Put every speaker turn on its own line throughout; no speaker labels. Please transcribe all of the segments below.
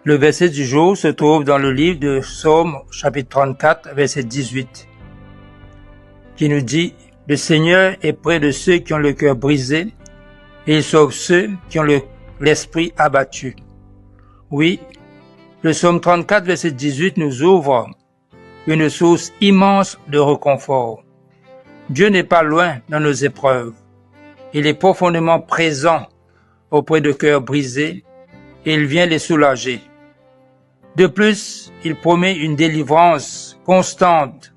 Le verset du jour se trouve dans le livre de Psaume, chapitre 34, verset 18, qui nous dit « Le Seigneur est près de ceux qui ont le cœur brisé, et il sauve ceux qui ont l'esprit abattu. » Oui, le Psaume 34, verset 18 nous ouvre une source immense de réconfort. Dieu n'est pas loin dans nos épreuves. Il est profondément présent auprès de cœurs brisés et il vient les soulager. De plus, il promet une délivrance constante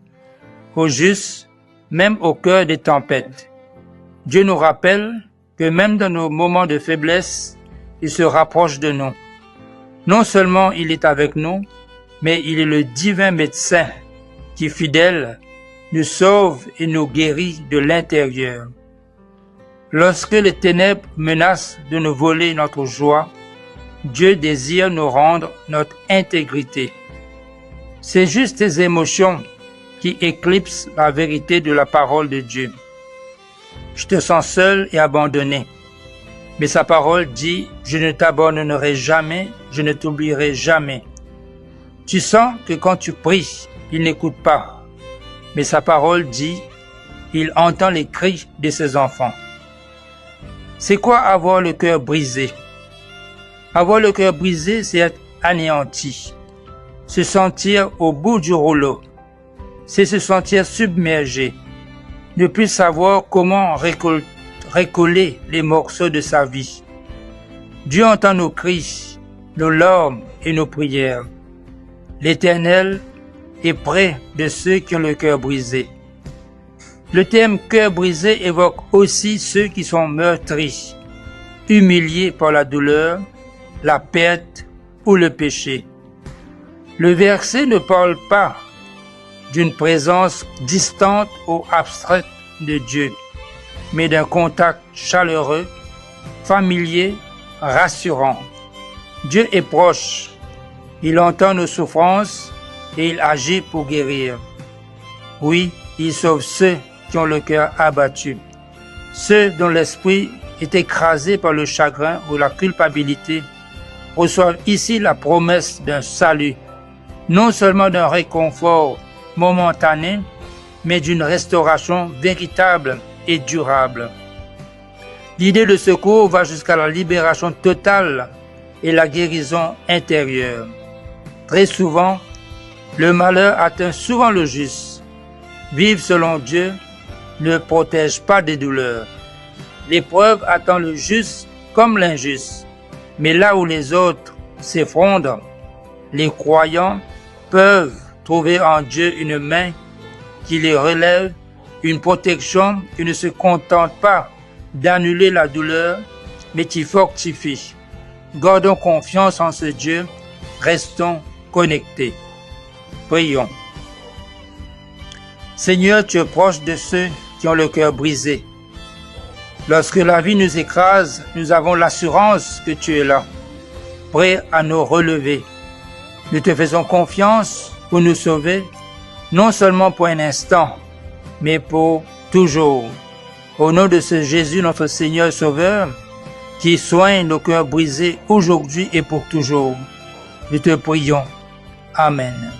aux justes, même au cœur des tempêtes. Dieu nous rappelle que même dans nos moments de faiblesse, il se rapproche de nous. Non seulement il est avec nous, mais il est le divin médecin qui, fidèle, nous sauve et nous guérit de l'intérieur. Lorsque les ténèbres menacent de nous voler notre joie, Dieu désire nous rendre notre intégrité. C'est juste ces émotions qui éclipsent la vérité de la parole de Dieu. Je te sens seul et abandonné. Mais sa parole dit, je ne t'abandonnerai jamais, je ne t'oublierai jamais. Tu sens que quand tu pries, il n'écoute pas. Mais sa parole dit, il entend les cris de ses enfants. C'est quoi avoir le cœur brisé? Avoir le cœur brisé, c'est être anéanti. Se sentir au bout du rouleau. C'est se sentir submergé. Ne plus savoir comment récoller les morceaux de sa vie. Dieu entend nos cris, nos larmes et nos prières. L'Éternel est près de ceux qui ont le cœur brisé. Le terme cœur brisé évoque aussi ceux qui sont meurtris, humiliés par la douleur, la perte ou le péché. Le verset ne parle pas d'une présence distante ou abstraite de Dieu, mais d'un contact chaleureux, familier, rassurant. Dieu est proche, il entend nos souffrances et il agit pour guérir. Oui, il sauve ceux qui ont le cœur abattu, ceux dont l'esprit est écrasé par le chagrin ou la culpabilité, reçoivent ici la promesse d'un salut, non seulement d'un réconfort momentané, mais d'une restauration véritable et durable. L'idée de secours va jusqu'à la libération totale et la guérison intérieure. Très souvent, le malheur atteint souvent le juste. Vivre selon Dieu ne protège pas des douleurs. L'épreuve attend le juste comme l'injuste. Mais là où les autres s'effondrent, les croyants peuvent trouver en Dieu une main qui les relève, une protection qui ne se contente pas d'annuler la douleur, mais qui fortifie. Gardons confiance en ce Dieu, restons connectés. Prions. Seigneur, tu es proche de ceux qui ont le cœur brisé. Lorsque la vie nous écrase, nous avons l'assurance que tu es là, prêt à nous relever. Nous te faisons confiance pour nous sauver, non seulement pour un instant, mais pour toujours. Au nom de ce Jésus, notre Seigneur Sauveur, qui soigne nos cœurs brisés aujourd'hui et pour toujours, nous te prions. Amen.